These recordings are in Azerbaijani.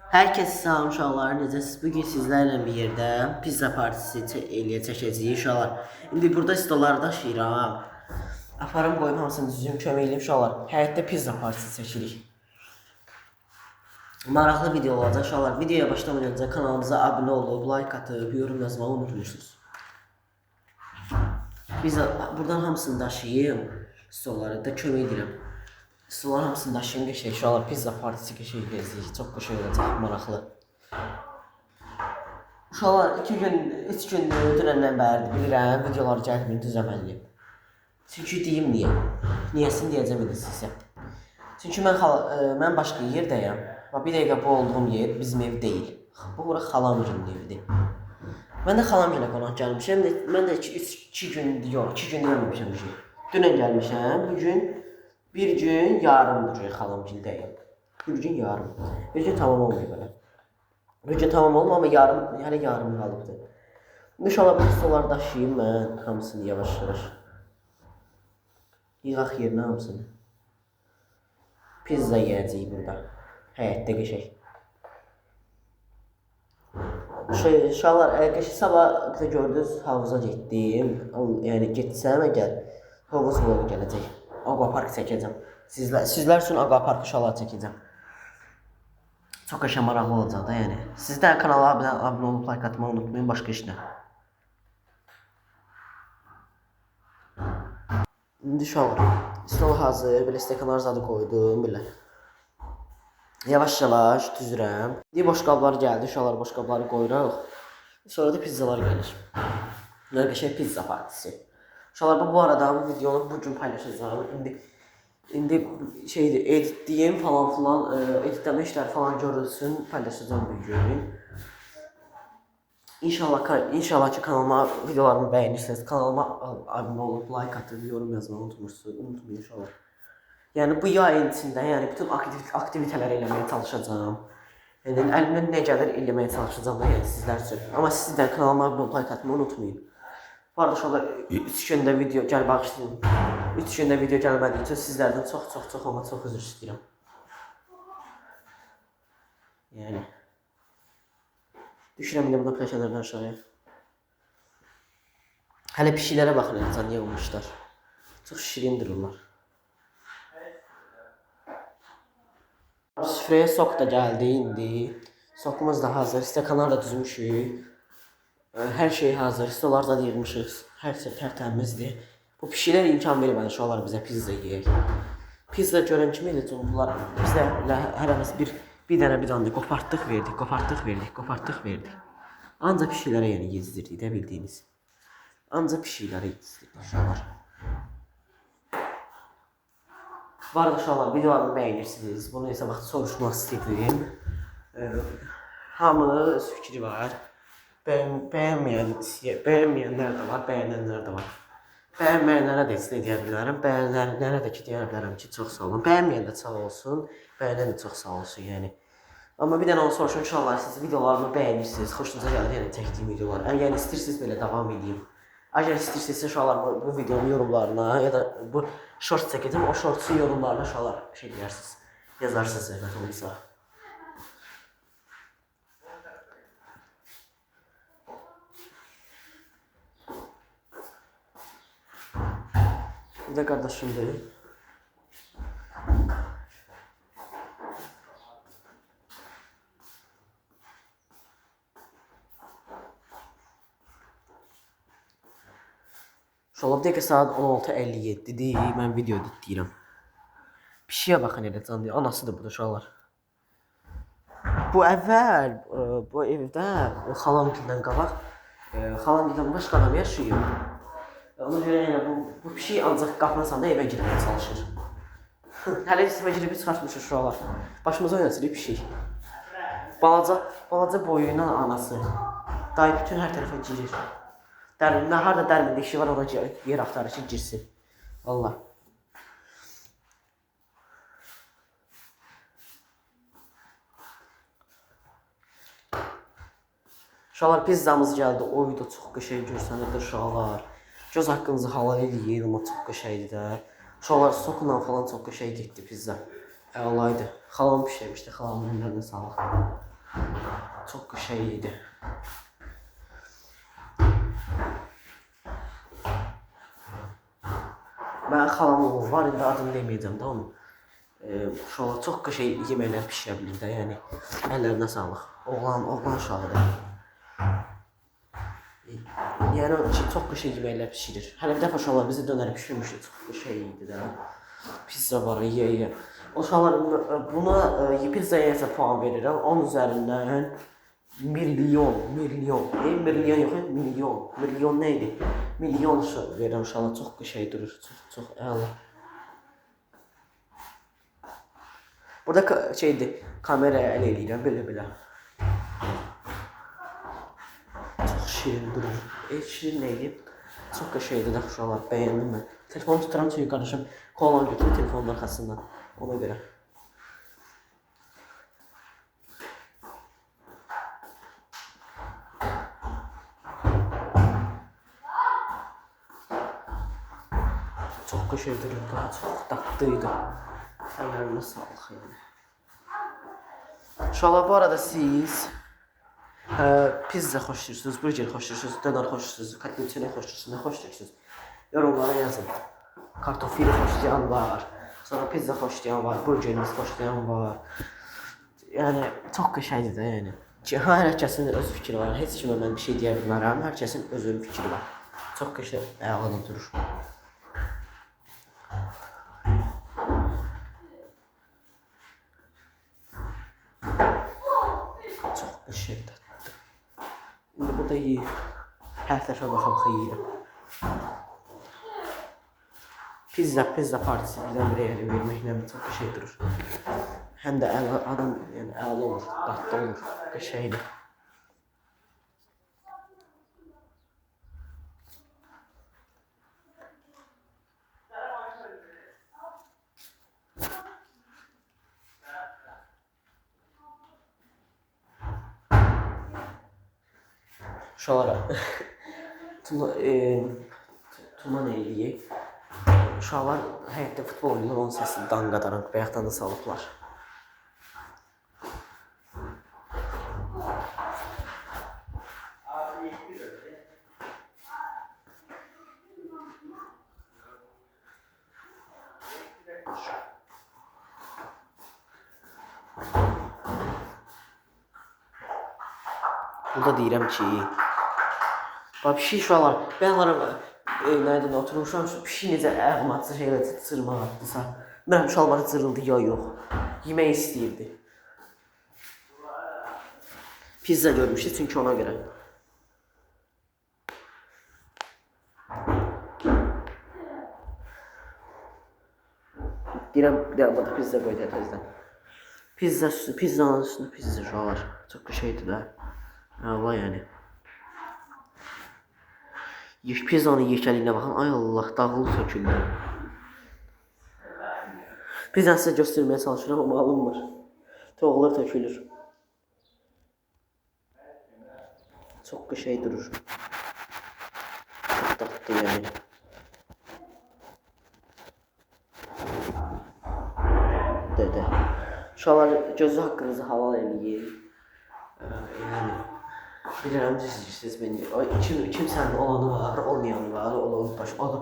Herkese salam uşaqlar, necəsiz? Bugün sizlərlə bir yerdə pizza partisi çəkəcəyik uşaqlar. İndi burada stoları daşıyıram. Aparım qoyum hamısını düzgün kömək eləyim uşaqlar. Həyətdə pizza partisi çəkirik. Maraqlı video olacaq uşaqlar. Videoya başlamadan öncə kanalımıza abunə olub, like atıb, yorum yazmağı unutmursunuz. Biz buradan hamısını daşıyım. Stoları da kömək edirəm. Stoların hamısını daşıyım geçək uşaqlar. Pizza partisi geçək gezdik. Çox qoşu olacaq, maraqlı. Uşaqlar 2 gün, 3 gündür dünəndən bəridir bilirəm. Videoları gəlmir, düzəməliyim. Çünki deyim niyə? Niyəsini deyəcəm indi sizə. Çünki mən başqa yerdəyəm. Bir dəqiqə bu olduğum yer bizim ev deyil. Bu bura xalamgilin evidir. Mən də xalamgilə qonaq gəlmişəm. Mən də 2 gün, yox 2 gün gəlməmişəm ki. Dünən gəlmişəm. Bugün bir gün yarımdır xalamgildəyim. Bir gün yarım. Bir gün tamam olmuyor belə. Bir gün tamam olmuyor ama hələ yarım qalıbdır. İnşallah bu stoları daşıyım mən hamısını yavaş-yavaş. Yığaq yerinə hamısını. Pizza yiyəcəyik burada. Həyətdə geçək. Uşaqlar, sabah gördünüz havuza getdim. Yəni getsəm əgər havuz vlogu gələcək. Aquapark çəkəcəm. Sizlər üçün aquapark uşaqlar çəkəcəm. Çox qəşəng maraqlı olacaq da yəni. Siz də kanala abunə olub like atmağı unutmayın, başqa işlə. İndi uşaqlar, stol hazır, belə stəkanlar zadı qoydum, belə. Yavaş-yavaş düzürəm. İndi boşqablar gəldi, uşaqlar boşqabları qoyuruq. Sonra da pizzalar gəlir. Qəşəng pizza partisi. Uşaqlar, bu arada bu videonu bugün paylaşacağım. İndi şeydir, editləyim falan filan, editleme işləri falan görülsün, paylaşacağım bugün. İnşallah ki kanalıma videolarımı bəyənirsiniz. Kanalıma abunə olub, like atıb, yorum yazmağı unutmayın inşallah. Yəni bu yayın içində bütün aktiviteləri eləməyə çalışacağım. Yəni əlimdən nə gəlir eləməyə çalışacağım da yəni sizlər üçün. Amma siz də kanalıma abunə olub, like atmayı unutmayın. Bu arada uşaqlar 3 gündə video bağışlayın. 3 gündə video gəlmədiyi üçün sizlərdən çox amma çox üzr istəyirəm. Yəni düşürəm indi buna pləşələrdən aşağıya. Hələ pişiklərə baxın necə niyə olmuşlar. Çox şirin dururlar. Süfrəyə sok da gəldi indi. Sokumuz da hazır. Stəkanlar da düzmüşük. Hər şey hazır. Stolar da yığmışıq. Hər şey tərtəmizdir. Bu pişiklər imkan vermədi uşaqlar bizə pizza yeyək. Pizza görən kimi elə cumdular. Bizə hərəmiz bir dənə qopartdıq verdik. Ancaq pişiklərə yəni yezdirdik də bildiyiniz. Ancaq pişiklərə yezdirdik uşaqlar. Bu arada uşaqlar videolarımı bəyənirsiniz. Bunu isə vaxt soruşmaq istəyirdim. Hamının öz fikri var. Bəyənməyənlər də var, bəyənənlər də var. Bəyənməyənlərə də heç nə deyə bilərəm. Bəyənənlərə də ki, deyə bilərəm ki, çox sağ olun. Bəyənməyən də sağ olsun, bəyənən də çox sağ olsun yəni. Amma bir dənə onu soruşum uşaqlar, siz videolarımı bəyənirsiniz, xoşunuza gəlir yəni çəkdiyim videolar. Yəni istəyirsiniz belə davam edeyim. Əgər istəyirsinizsə uşaqlar bu videonun yorumlarına ya da bu short çəkəcəm, o shortsun yorumlarına uşaqlar şey deyirsiniz, yazarsınız zəhmət olursa. Bu da qardaşımdır. Uşaqlar, dəqiqə saat 16:57-dir, mən video editləyirəm. Pişiyə baxın elə can deyir, anasıdır bu da uşaqlar. Bu əvvəl, bu evdə xalamgildən qabaq, xalamgildən başqa adam yaşayır. Ona görə yəni bu pişik ancaq qapını açanda evə girməyə çalışır. Hələ evə girib çıxartmışıq uşaqlar. Başımıza oynasırıq pişik. Balaca boyuyla anası. Dayı bütün hər tərəfə girir. Harada dərmində işi var, ona yer axtarır ki, girsin. Valla. Uşaqlar, pizzamız gəldi. Oydu, çox qəşəng görsənirdi uşaqlar. Göz haqqınızı halal eləyin, amma çox qəşəngdir də. Uşaqlar, sokla falan çox qəşəng getdi pizza. Əlaydı. Xalam pişirmişdi, xalamın əllərinə sağlıq. çok şey idi. Ben xalam oğlu var, indi adını demeyeceğim de onun. Uşaqlar çox şey yeməklər pişirə bilir də, yəni əllərinə sağlıq. Oğlan uşağıdır. Yəni çox şey yeməklər pişirir. Hələ bir dəfə uşaqlar bizi dönər pişirmişdi, çox şey idi də. Pizza var, ye. Uşaqlar buna pizzaya isə puan verirəm. 10 üzərindən milyon yox, milyon. Milyon nə idi? Milyon verirəm uşaqlar, çox şey durur, çox əla. Burada şeydir, kameraya əl eləyirəm, belə. Çox şirin durur. Şirin neydi? Çox şeydir də uşaqlar, bəyəndim mən. Telefonu tuturam çünki qardaşım kolan götürür telefonun arxasından, ona görə. Çok şey durur, daha çok tatlıydı. Ellerine sağlık yani. Uşaqlar, bu arada siz pizza xoşlayırsınız, burger xoşlayırsınız, döner xoşlayırsınız, kotletçini xoşlayırsınız, nə xoşlayırsınız? Yorumlara yazın. Kartofili xoşlayan var, sonra pizza xoşlayan var, burgerimiz xoşlayan var. Yəni çox qəşəngdir də yəni. Hər kəsin öz fikri var. Heç kimə mən bir şey deyə bilmərəm. Hər kəsin özünün fikri var. Çox qəşəng əladan durur. Çox qəşəng dadlı. İndi burada yeyir. Hər dəfə baxıb yeyirəm. Pizza partisi birdən-birə yəni verməklə çox qəşəng durur. Həm də adam yəni əla olur, dadlı olur, qəşəngdir. Uşaqlara tuman eləyib. Uşaqlar həyətdə futbol oynayır, onun səsini danqadaranq bayaqdan da salıblar. Burada deyirəm ki, pişik uşaqlar, mən nədən oturmuşam, pişik necə ayağım atsa şeylə cırmaq atdısa, mən uşaqları cırıldı ya yox, yemək istəyirdi. Pizza görmüşdü çünki ona görə. Deyirəm, bir də burada pizza qoydu təzdən. Pizzanın üstünə pizza uşaqlar, çox şeydir də. Allah yani. Pizzanın yekəliyinə baxın. Ay Allah, dağılıb töküldü. Pizzanı sizə göstərməyə çalışıram, amma alınmır. Toğlar tökülür. Çox şey durur. Çok tatlı yani. Dede. Uşaqlar gözü haqqınızı halal eləyin. Yani bilirəm siz beni, kimsənin olanı var, olmayanı var, o da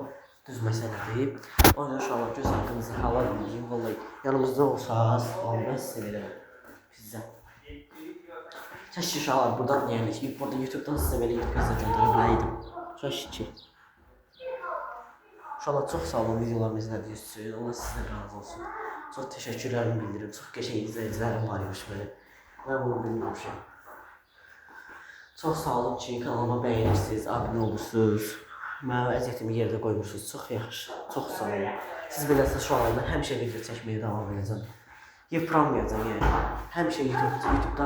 düz məsələdir. O yüzden uşaqlar göz haqqınızı halal edin, vallahi yanımızda olsanız, vallahi sizə verərəm pizza. Keşke uşaqlar buradan, yəni burada YouTube'dan sizə belə pizza göndərə biləydim. Keşke. Uşaqlar çox sağ olun videolarımı izlədiyiniz üçün, Allah sizdən razı olsun. Çox təşəkkürlərimi bildirim, çox qəşəng izləyicilərim var imiş belə. Mən bunu bilmirmişim. Çox sağ olun ki, kanalıma bəyənirsiniz, abunə olursunuz. Mənim əziyyətimi yerdə qoymuşsunuz. Çox yaxşı, çox sağ olun. Siz beləsə şu anda həmişə video çəkməyə davam edəcəm. Yıpranmayacam yəni. Həmişə YouTube'da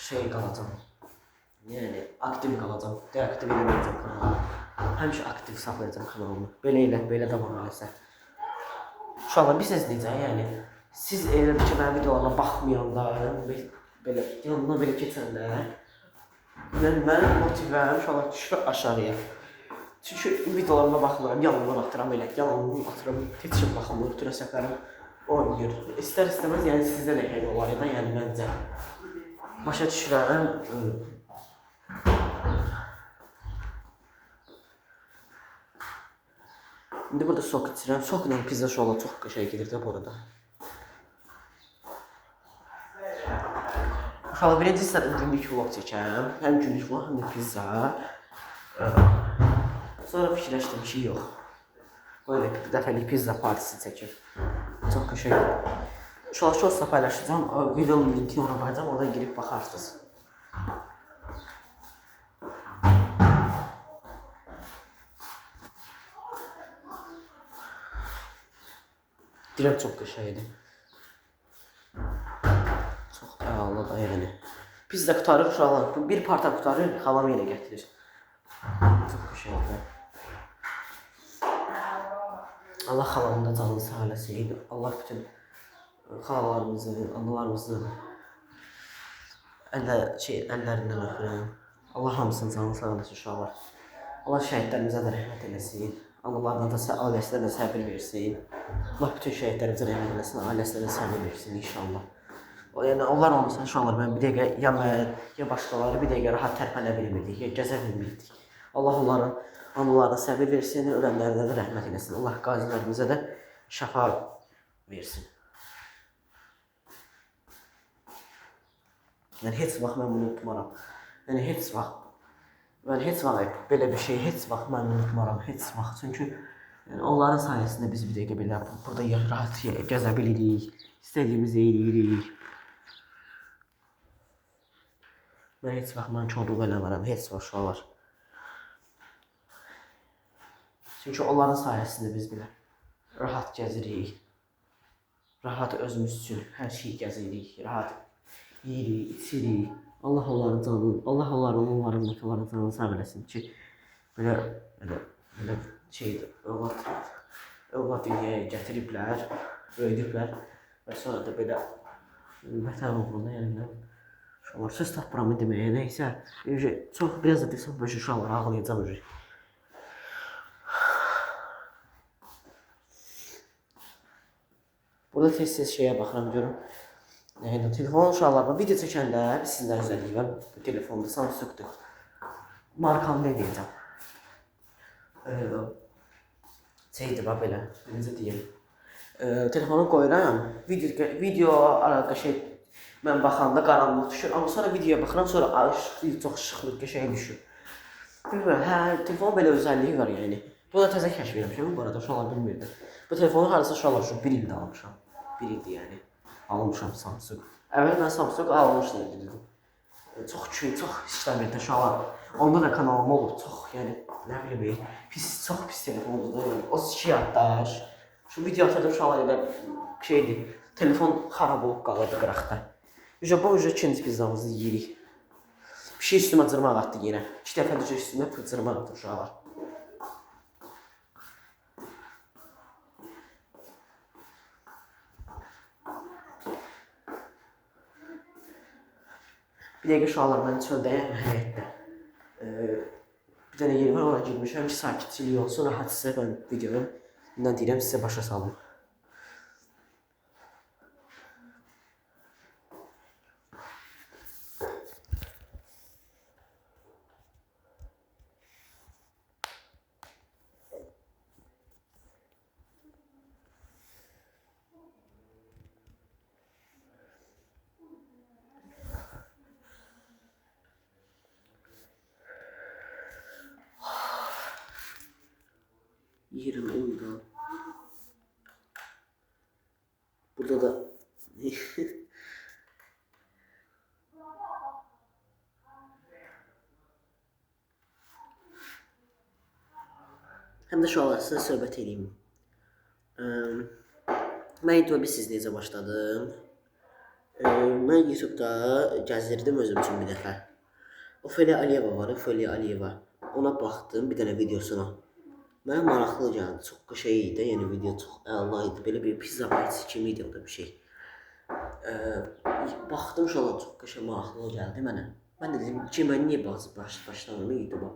şey qalacam. Yəni aktiv qalacam. Deaktiv eləməyəcəm kanalımı. Həmişə aktiv saxlayacam kanalımı. Belə davam eləsə. Uşaqlar, bilirsiniz necə, yəni siz elə ki, mənim videolarına baxmayanda, belə yanına belə keçəndə, mənim motivəm uşaqlar düşür aşağıya. Çünki videolarına baxmıram, yanımdan atıram elə, yanımdan atıram, keçib baxmır, türə səfərim oynayır. İstər-istəməz, yəni sizdə də elə olar ya da, yəni məncə. Başa düşürəm. İndi burada sok içirəm. Sokla pizza şola çox qəşəng gedir də bu arada. Uşaqlar birinci istədim günlük vlog çəkəm. Həm günlük vlog, həm də pizza. Sonra fikirləşdim ki, yox. Böyle bir dəfəlik pizza partisi çəkir. Çox qəşəng. Uşaqlar şortla paylaşacağım. Videonun linkini ona qoyacağam. Oradan girib baxarsınız. Direkt çok qəşəngdir. Çox əla da yəni. Pizza qutarır uşaqlar. Bir parta qutarır, xalam yenə gətirir. Çox qəşəngdir. Allah xalamın da canını sağ eləsin. Allah bütün xalalarımızın, analarımızın əllərindən öpürəm. Allah hamısının canını sağ eləsin uşaqlar. Allah şəhidlərimizə də rəhmət eləsin. Analarına da, ailəsinə də səbir versin. Allah bütün şəhidlərimizə rəhmət eləsin, ailəsinə də səbir versin inşallah. Yəni onlar olmasa uşaqlar mən bir dəqiqə ya mən, ya başqaları bir dəqiqə rahat tərpənə bilmirdik, ya gəzə bilmirdik. Allah onların analarına səbir versin, ölənlərinə də rəhmət eləsin. Allah qazilərimizə də şəfa versin. Yəni heç vaxt mən bunu unutmaram. Yəni heç vaxt. Mən heç vaxt belə bir şey heç vaxt mən unutmaram, heç vaxt. Çünki yəni, onların sayəsində biz bir dəqiqə belə burada rahat gəzə bilirik, istədiyimizi eləyirik. Mən heç vaxt nankörlük eləmirəm, heç vaxt uşaqlar. Çünki onların sayəsində biz belə rahat gəzirik. Rahat özümüz üçün hər şeyi gəzirik, rahat yeyirik, içirik. Allah onların canını, Allah onların canını sağ eləsin ki, belə şeydir, övlad dünyaya gətiriblər, böyüdüblər və sonra da belə vətən uğrunda yəni uşaqlar söz tapmıram deməyə nəysə, çox biraz da desəm böyle uşaqlar ağlayacam öyle. Burada tez-tez şeyə baxıram görüm. Yəni telefon uşaqlarla video çəkəndə sizdən üzərliyəm. Bu telefonda Samsung'dur. Markamı ne deyəcəm? Şeydir bax belə, necə deyim. Telefonu qoyuram, video arada şey mən baxanda qaranlıq düşür, amma sonra videoya baxıram, sonra çox işıqlı qəşəng düşür. Bilmirəm, hə, telefonun belə özəlliyi var yəni. Bu da təzə kəşf etmişəm bu arada, uşaqlar bilmirdi. Bu telefonu harasa uşaqlar üçün 1 ildə almışam. 1 ildir yəni. Almışam Samsung. Əvvəl mən Samsung almışdım dedim. Çox küçük, çox işləmirdi uşaqlar. Onda da kanalım olub, çox yəni nə bilim, çox pis telefondur da yəni. 32 yaddaş. Şu video atırdım uşaqlar elə şeydir. Telefon xarab olub qalırdı qıraqda. Bu ikinci pizzamızı yeyirik. Bir şey üstümə cırmaq atdı yenə. 2 dəfə üstümə cırmaq atdı uşaqlar. Bir dəqiqə uşaqlar mən çöldəyəm həyətdə. Bir dənə yeri var, ona girmişəm ki, sakitçilik olsun, rahat sizə mən videonu nə deyirəm sizə başa salım. Yerim oyunda. Burada da hem de şu an size söhbət edeyim. Mən YouTube siz necə başladım? Mən YouTube'da gəzdirdim özüm üçün bir dəfə. Ofeliya Aliyeva var, Ofeliya Aliyeva. Ona baxdım bir dənə videosuna. Mənə maraqlı gəldi, çox qəşəng idi, yəni video çox əla idi, belə bir pizza partisi kimi idi o da bir şey. Baxdım uşaqlar çox qəşəng maraqlı gəldi mənə. Mən də dedim ki, mən niyə başladım YouTube'a?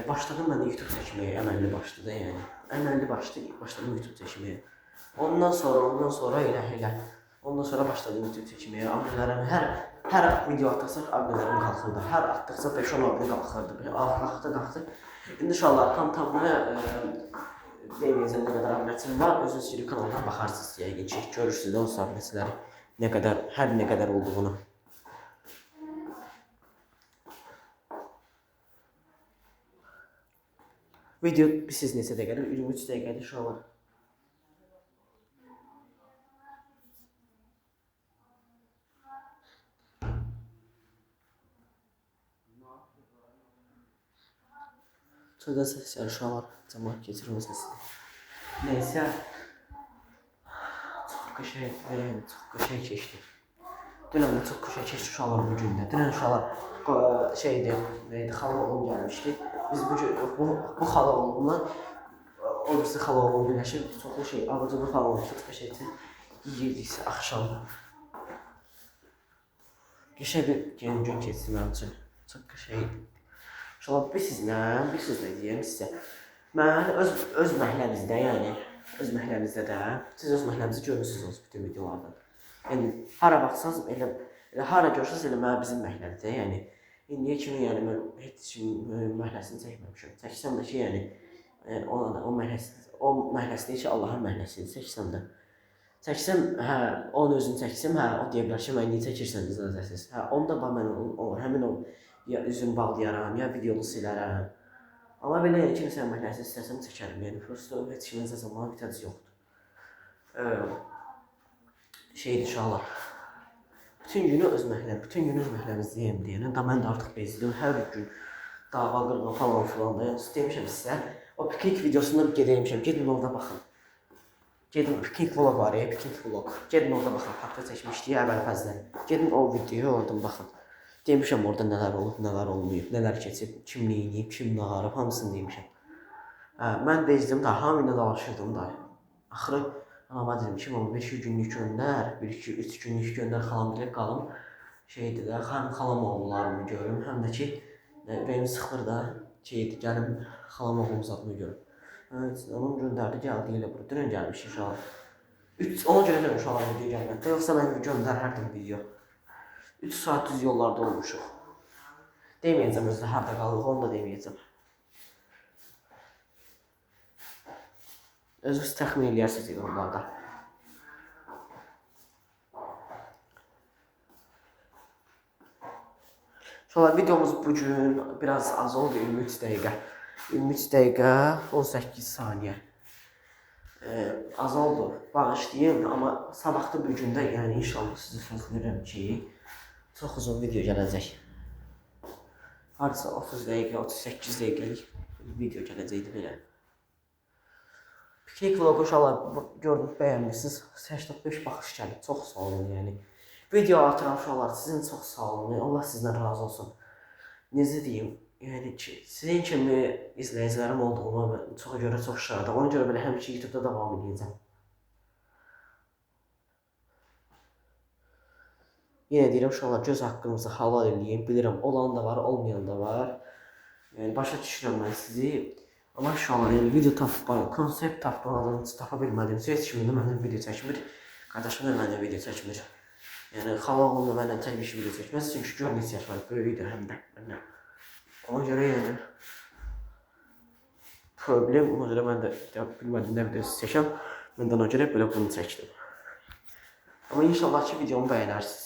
Başladım mən də YouTube çəkməyə, əməlli başladı yəni. Əməlli başladım YouTube çəkməyə. Ondan sonra elə. Ondan sonra başladım YouTube çəkməyə. Amirlərim Hər video atdıqca abunələrim qalxırdı. Hər atdıqca 5-10 abunə qalxırdı. Qalxdı. İndi inşallah tam-tamına deməyəcəm nə qədər abunəçim var. Özünüz YouTube kanalından baxarsınız yəqin ki, görürsünüz də o abunəçiləri nə qədər, hər nə qədər olduğunu. Video siz neçə dəqiqədir? 23 dəqiqədir inşallah. Şurada sesler şu an var. Cəmaət keçirmə səsidir. Neysə. Çox qəşəng keçdi. Dünən də çox qəşəng keçdi uşaqlar bu gündə. Dünən uşaqlar neydi, xala oğlum gəlmişdi. Biz bu xala oğlumla o birisi xala oğlum birləşib çoxlu ağacını falan çox qəşəngdir. Yeyirdik axşam. Qəşəng bir gün keçdi mənim üçün. Çox qəşəngdir. İnşallah bilirsizlə deyim sizə. Mən öz məhəlləmizdə, yəni öz məhəlləmizdə də siz öz məhəlləmizi görmüsünüz bütün videolardan. Yəni hara baxsanız elə hara görsəniz elə mənim bizim məhəlləmizdə, yəni indiyə kimi yəni mən heç kimin məhəlləsini çəkməmişəm. Çəksəm də ki, yəni o məhəlləsini ki, Allahın məhəlləsini çəksəm də. Çəksəm, onun özünü çəksəm, o deyə bilər ki, mən niyə çəkirsən icazəsiz. Onda mən həmin o ya üzüm bağlayaram, ya videonu silərəm. Amma belə yəni kimsə məhəlləsi istəsəm çəkərəm. Yəni prosto heç kimin zamanı bitəci yoxdur. İnşallah. Bütün günü öz məhəlləmizdəyəm deyənə da mən də artıq bezdim. Hər gün dava qırğın falan filan da. Yəni demişəm sizə, o piknik videosunda gedəymişəm. Gedin orada baxın. Gedin piknik vlog var ya, piknik vlog. Gedin orada baxın. Parkda çəkmişdik əvvəl-fəzlə. Gedin o videoya oradan baxın. Demişəm orada nələr olub, nələr olmayıb, nələr keçib, kim neyiniyib, kim nağarıb, hamısını demişəm. Mən bezdim da, hamı ilə dalaşırdım da. Axırı anama dedim ki, 1-2 günlük göndər, 1-2-3 günlük göndər, xalam dirək qalım. Şeydir də, həm xalam oğullarımı görüm, həm də ki, benim sıxır da, gəlim xalam oğlum zadını görüm. Onun göndərdi, gəldi elə bura, dünən gəlmiş inşallah. Ona görə də uşaqlar video gəlməkdə, yoxsa mən göndərərdim video. 3 saat düz yollarda olmuşuq. Deməyəcəm özdə harada qalıq, onu da deməyəcəm. Özünüz təxmin eləyərsiniz yorumlarda. Sonra videomuz bugün biraz az oldu, 23 dəqiqə. 23 dəqiqə 18 saniyə. Az oldu, bağışlayın, amma sabahda bu gündə, yəni inşallah sizə söz verirəm ki, çox uzun video gələcək. Hardasa 30 dəqiqə, 38 dəqiqəlik video gələcəkdir belə. Piknik vlogu uşaqlar gördük, bəyənmişsiniz. 85 baxış gəlib, çox sağ olun yəni. Video atıran uşaqlar sizin çox sağ olun, Allah sizdən razı olsun. Necə deyim, yəni ki, sizin kimi izləyicilərim olduğuma çoxa görə çox şadam. Ona görə belə həmişə YouTube'da davam edəcəm. Yenə deyirəm uşaqlar, göz haqqınızı halal eləyin. Bilirəm, olan da var, olmayan da var. Yəni başa düşürəm mən sizi. Amma uşaqlar, yəni video konsept tapmadığınız, tapa bilmədiyiniz heç kimin də məndən video çəkmir. Qardaşım da məndən video çəkmir. Yəni xala oğlum da məndən tək bir video çəkməz. Çünki gör neçə yaş var, böyükdür həm də məndən. Ona görə yəni problem, ona görə mən də bilmədim nə videosu çəkəm. Mən də ona görə belə bunu çəkdim. Amma inşallah ki videomu bəyənərsiniz.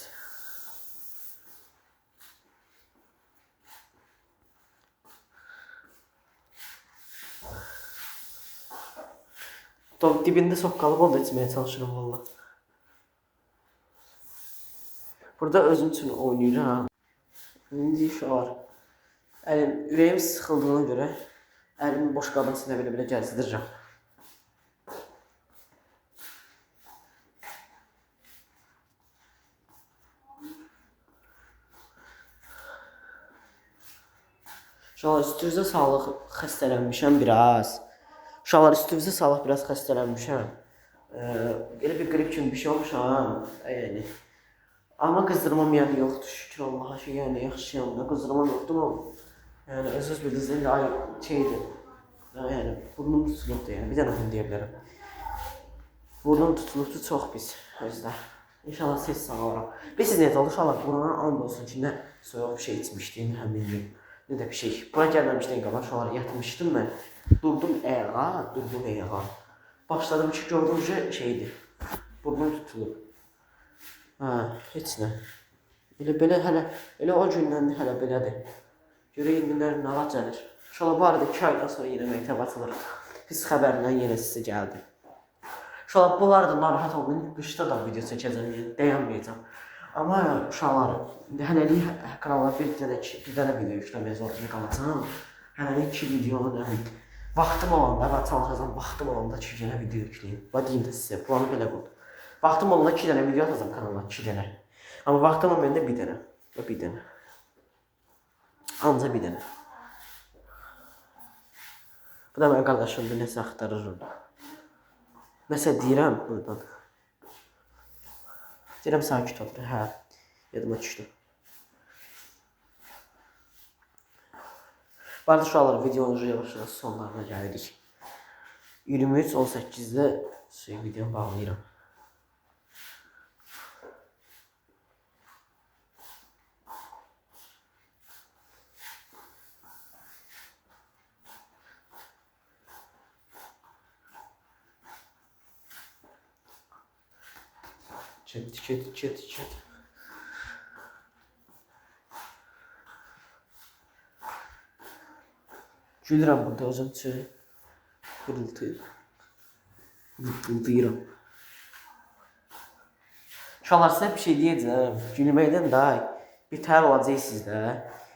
Dibində soqqalıb onu da içməyə çalışıram valla. Burada özüm üçün oynayıram. İndi şu var. Ürəyim sıxıldığına görə əlimi boş qabın içində belə gəzdirirəm. Uşaqlar üstünüzə sağlıq, xəstələnmişəm biraz. Uşaqlar üstünüzə sağlıq, biraz xəstələnmişəm. Elə bir qrip kimi bir şey olmuşam. Yəni. Amma qızdırmam yəni yoxdur, şükür Allaha ki, yəni yaxşıyam da, qızdırmam yoxdur ama yəni öz bildiyiniz şeydir. Yəni burnum tutulubdur, yəni bir dənə bunu deyə bilərəm. Burnum tutulubdur çox pis özdə. İnşallah ses sağlaram. Bilirsiniz necə oldu uşaqlar? Buna and olsun ki, nə soyuq bir şey içmişdim həmin gün. Nə də bir şey. Bura gəlməmişdən qabaq uşaqlar yatmışdım mən. Durdum ayağa. Başladım ki, gördüm ki, şeydir. Burnum tutulub. Heç nə. Belə hələ, elə o gündən hələ belədir. Görək indi nə vaxt gəlir. İnşallah bu arada 2 aydan sonra yenə məktəb açılır. Pis xəbərlə yenə sizə gəldi. İnşallah bu arada narahat olmayın. Qışda da video çəkəcəm, yəni dayanmayacağam. Amma uşaqlar, hələlik kanala bir dənə video yükləməyə zorunda qalacağam. Hələlik 2 videonu vaxtım olanda və çalışacağam, vaxtım olanda 2 dənə video yükləyim. Və deyim də sizə, planı belə qoydum. Vaxtım olanda 2 dənə video atacağam kanala, 2 dənə. Amma vaxtım olmayanda bir dənə. Və bir dənə. Ancaq bir dənə. Bu da mənim qardaşımdır, nəsə axtarır orada. Nəsə deyirəm buradan. Deyirəm sakit otur, hə. Yadıma düşdü. Bu arada uşaqlar, videonun yavaş-yavaş sonlarına gəlirik. 23:18-də videonu bağlayıram. Çet. Gülürəm burada özüm üçün. Qırıltıyıram. Uşaqlar, sizə bir şey deyəcəm. Gülməkdən daha bir təhər olacaqsınız da.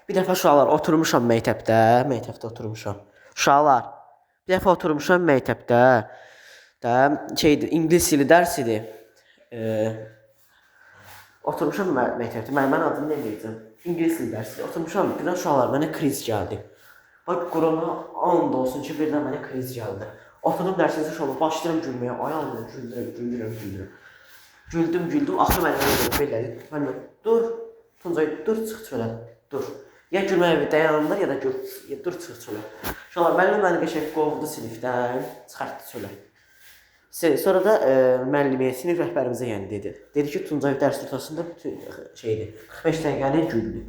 Bir dəfə uşaqlar oturmuşam məktəbdə oturmuşam. Uşaqlar, bir dəfə oturmuşam məktəbdə. Şeydir, ingilis dili dərsidir. Oturmuşam məktəbdə. Mənim adını nə deyəcəm? İngilis dili dərsidir. Oturmuşam, birdən uşaqlar mənə kriz gəldi. Bak korona and olsun ki, birdən mənə kriz gəldi. Oturdum dərsinizə şöyle başlayıram gülməyə. Ayağımla güldürəm. Güldüm. Axı mənə belə dedi. Dur, Tuncay, dur, çıx çölə. Dur. Ya gülməyə dayanırlar ya da dur, çıx çölə. Uşaqlar, məni qəşəng qovdu sinifdən, çıxartdı çölə. Sonra da müəllimə, sinif rəhbərimizə yəni dedi. Dedi ki, Tuncay dərs ortasında şeydir, 45 dəqiqəni güldü.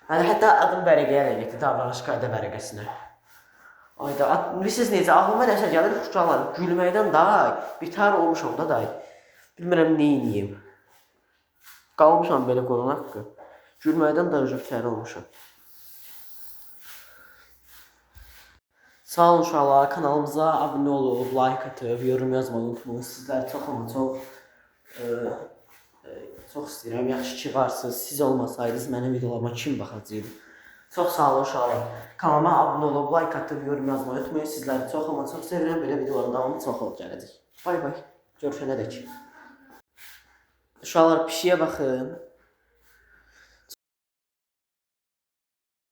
Hətta adım vərəqəyə də getirdi, davranış qayda vərəqəsinə. Ayda, bilirsiniz necə, ağlıma nəsə gəlir, uşaqlar, gülməkdən daha bitər olmuşam da day. Bilmirəm neyiniyim. Qalmışam belə qolun haqqı. Gülməkdən daha bitər olmuşam. Sağ olun uşaqlar, kanalımıza abunə olub, like atıb, yorum yazmayı unutmayın. Sizləri çox istəyirəm. Yaxşı ki varsınız. Siz olmasaydınız mənim videolarıma kim baxacaqdı? Çox sağ olun uşaqlar. Kanalıma abunə olub, like atıb, yorum yazmayı unutmayın. Sizləri çox sevirəm. Belə videoların davamı çox olub gələcək. Bay bay. Görüşənədək. Uşaqlar, pişiyə baxın.